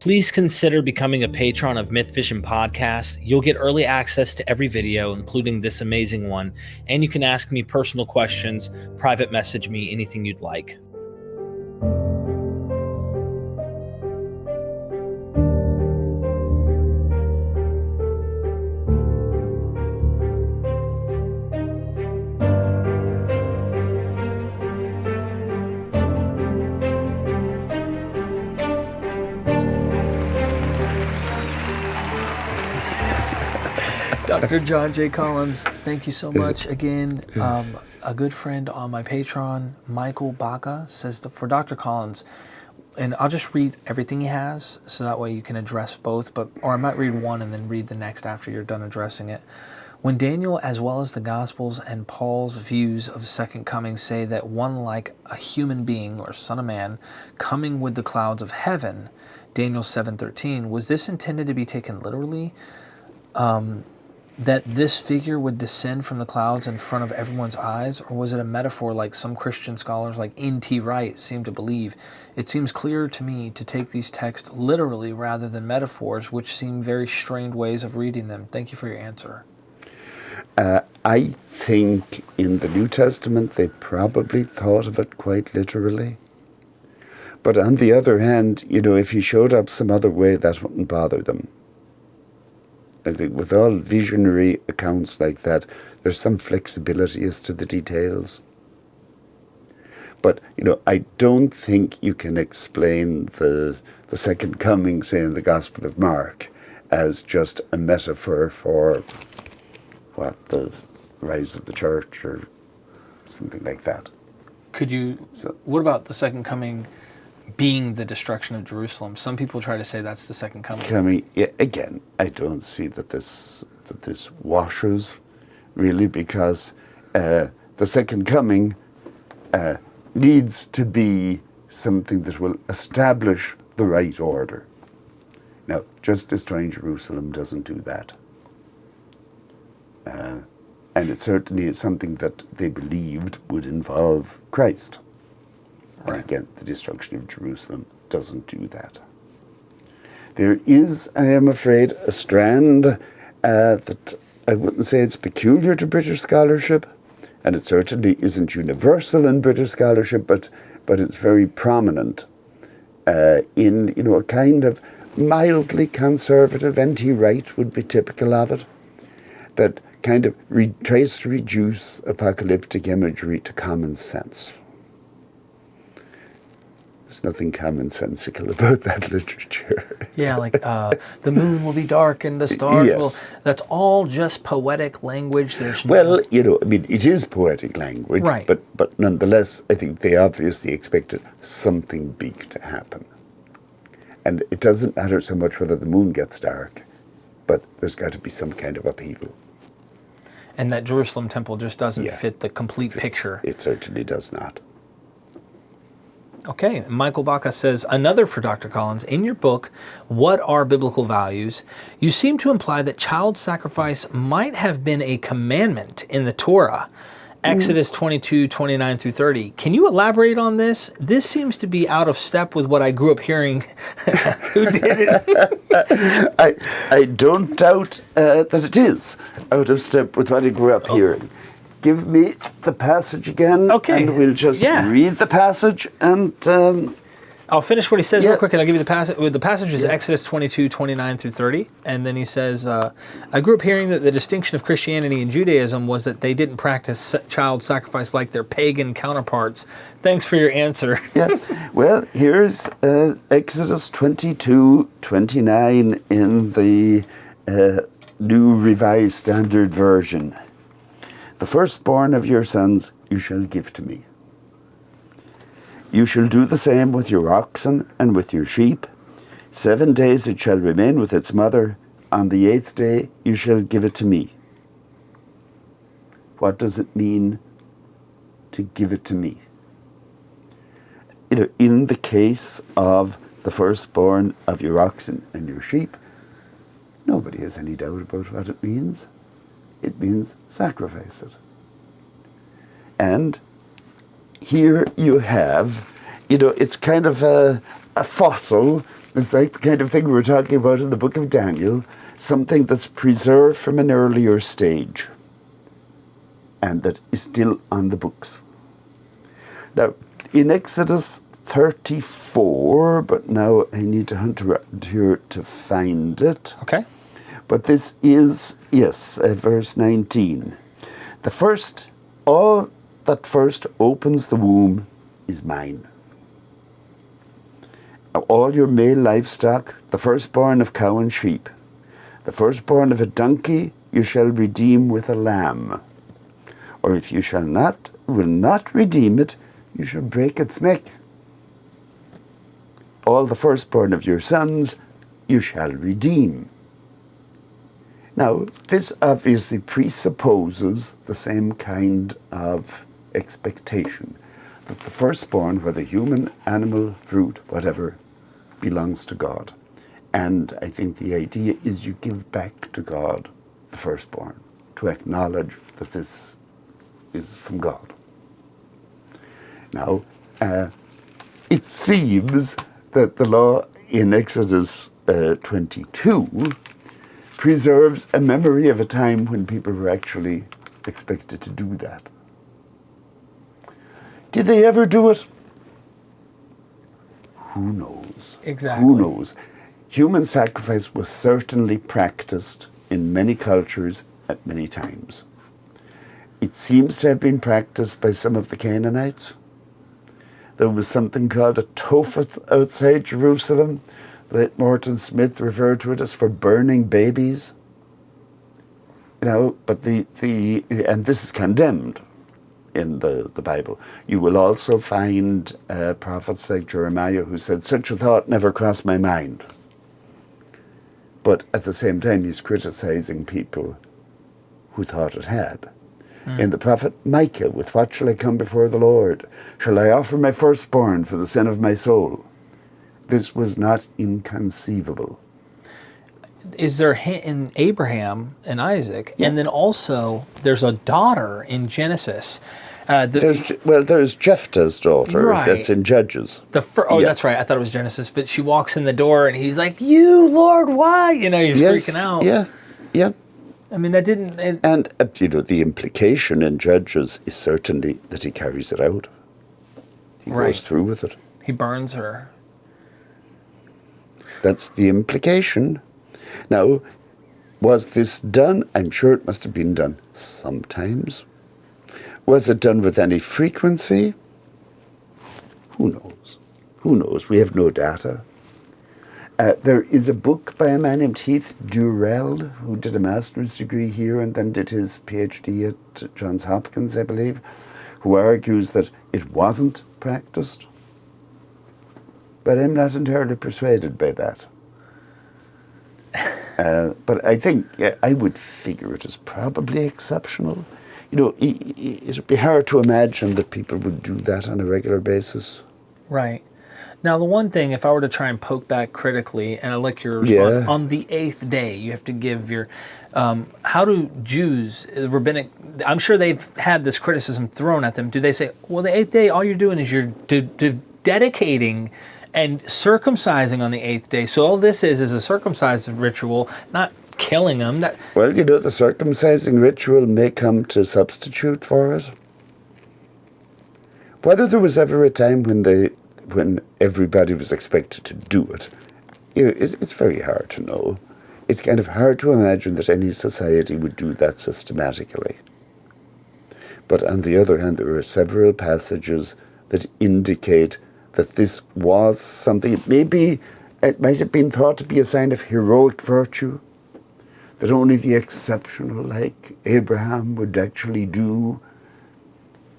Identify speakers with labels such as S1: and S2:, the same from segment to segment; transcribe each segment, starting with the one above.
S1: Please consider becoming a patron of MythVision Podcast. You'll get early access to every video, including this amazing one, and you can ask me personal questions, private message me, anything you'd like.
S2: Dr. John J. Collins, thank you so much. Again, a good friend on my Patreon, Michael Baca, says for Dr. Collins, and I'll just read everything he has, so that way you can address both, or I might read one and then read the next after you're done addressing it. When Daniel, as well as the Gospels and Paul's views of second coming, say that one like a human being, or son of man, coming with the clouds of heaven, Daniel 7:13, was this intended to be taken literally? That this figure would descend from the clouds in front of everyone's eyes, or was it a metaphor like some Christian scholars like N.T. Wright seem to believe? It seems clearer to me to take these texts literally rather than metaphors, which seem very strained ways of reading them. Thank you for your answer.
S3: I think in the New Testament they probably thought of it quite literally. But on the other hand, if he showed up some other way, that wouldn't bother them. I think with all visionary accounts like that, there's some flexibility as to the details. But, I don't think you can explain the second coming, say, in the Gospel of Mark, as just a metaphor for, the rise of the church or something like that.
S2: What about the second coming being the destruction of Jerusalem? Some people try to say that's the second coming.
S3: Again, I don't see that this washes, really, because the second coming needs to be something that will establish the right order. Now, just destroying Jerusalem doesn't do that. And it certainly is something that they believed would involve Christ. And again, the destruction of Jerusalem doesn't do that. There is, I am afraid, a strand that I wouldn't say it's peculiar to British scholarship, and it certainly isn't universal in British scholarship, but it's very prominent in a kind of mildly conservative, N.T. Wright would be typical of it, that kind of tries to reduce apocalyptic imagery to common sense. There's nothing commonsensical about that literature.
S2: Yeah, like the moon will be dark and the stars will... That's all just poetic language.
S3: It is poetic language,
S2: right.
S3: but nonetheless, I think they obviously expected something big to happen. And it doesn't matter so much whether the moon gets dark, but there's got to be some kind of upheaval.
S2: And that Jerusalem temple just doesn't fit the complete picture.
S3: It certainly does not.
S2: Okay, Michael Baca says, another for Dr. Collins, in your book, What Are Biblical Values? You seem to imply that child sacrifice might have been a commandment in the Torah, Exodus 22, 29 through 30. Can you elaborate on this? This seems to be out of step with what I grew up hearing. Who did it?
S3: I don't doubt that it is out of step with what I grew up hearing. Give me the passage again, and we'll just read the passage, and...
S1: I'll finish what he says real quick, and I'll give you the passage. The passage is Exodus 22, 29 through 30, and then he says, I grew up hearing that the distinction of Christianity and Judaism was that they didn't practice child sacrifice like their pagan counterparts. Thanks for your answer.
S3: Well, here's Exodus 22, 29 in the New Revised Standard Version. The firstborn of your sons you shall give to me. You shall do the same with your oxen and with your sheep. 7 days it shall remain with its mother. On the 8th day you shall give it to me. What does it mean to give it to me? In the case of the firstborn of your oxen and your sheep, nobody has any doubt about what it means. It means sacrifice it. And here you have, it's kind of a fossil It's like the kind of thing we were talking about in the book of Daniel, something that's preserved from an earlier stage and that is still on the books. Now, in Exodus 34, but now I need to hunt around here to find it.
S1: Okay.
S3: But this is, yes, verse 19. All that first opens the womb is mine. All your male livestock, the firstborn of cow and sheep, the firstborn of a donkey, you shall redeem with a lamb. Or if you will not redeem it, you shall break its neck. All the firstborn of your sons, you shall redeem. Now, this obviously presupposes the same kind of expectation, that the firstborn, whether human, animal, fruit, whatever, belongs to God. And I think the idea is you give back to God the firstborn, to acknowledge that this is from God. Now, it seems that the law in Exodus 22 preserves a memory of a time when people were actually expected to do that. Did they ever do it? Who knows?
S1: Exactly.
S3: Who knows? Human sacrifice was certainly practiced in many cultures at many times. It seems to have been practiced by some of the Canaanites. There was something called a Topheth outside Jerusalem. Late Morton Smith referred to it as for burning babies. You know, but and this is condemned in the Bible. You will also find prophets like Jeremiah who said, such a thought never crossed my mind. But at the same time, he's criticizing people who thought it had. In the prophet Micah, with what shall I come before the Lord? Shall I offer my firstborn for the sin of my soul? This was not inconceivable.
S1: Is there in Abraham and Isaac, and then also there's a daughter in Genesis.
S3: There's Jephthah's daughter.
S1: Right.
S3: That's in Judges.
S1: That's right. I thought it was Genesis, but she walks in the door and he's like, "You Lord, why?" You know, he's freaking out.
S3: Yeah.
S1: I mean, that didn't.
S3: And the implication in Judges is certainly that he carries it out. He goes through with it.
S1: He burns her.
S3: That's the implication. Now, was this done? I'm sure it must have been done sometimes. Was it done with any frequency? Who knows? Who knows? We have no data. There is a book by a man named Heath Durrell, who did a master's degree here and then did his PhD at Johns Hopkins, I believe, who argues that it wasn't practiced. But I'm not entirely persuaded by that. But I think, I would figure it as probably exceptional. You know, it would be hard to imagine that people would do that on a regular basis.
S1: Right. Now, the one thing, if I were to try and poke back critically, and I like your response, on the 8th day, you have to give your, how do Jews, rabbinic, I'm sure they've had this criticism thrown at them. Do they say, well, the 8th day, all you're doing is you're dedicating and circumcising on the 8th day. So all this is a circumcision ritual, not killing them.
S3: Well, the circumcising ritual may come to substitute for it. Whether there was ever a time when everybody was expected to do it, it's very hard to know. It's kind of hard to imagine that any society would do that systematically. But on the other hand, there are several passages that indicate that this was something, it might have been thought to be a sign of heroic virtue, that only the exceptional, like Abraham, would actually do.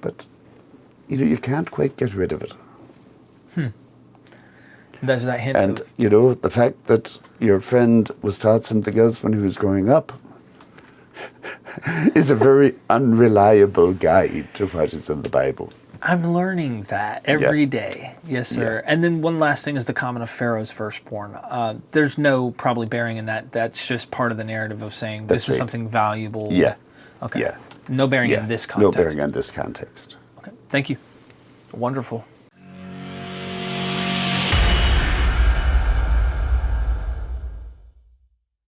S3: But, you can't quite get rid of it.
S1: There's that hint.
S3: And, the fact that your friend was taught something else when he was growing up is a very unreliable guide to what is in the Bible.
S1: I'm learning that every day. Yes, sir. Yeah. And then one last thing is the comment of Pharaoh's firstborn. There's no probably bearing in that. That's just part of the narrative of saying this is something valuable.
S3: Yeah.
S1: Okay.
S3: Yeah.
S1: No bearing in this context.
S3: No bearing on this context.
S1: Okay. Thank you. Wonderful.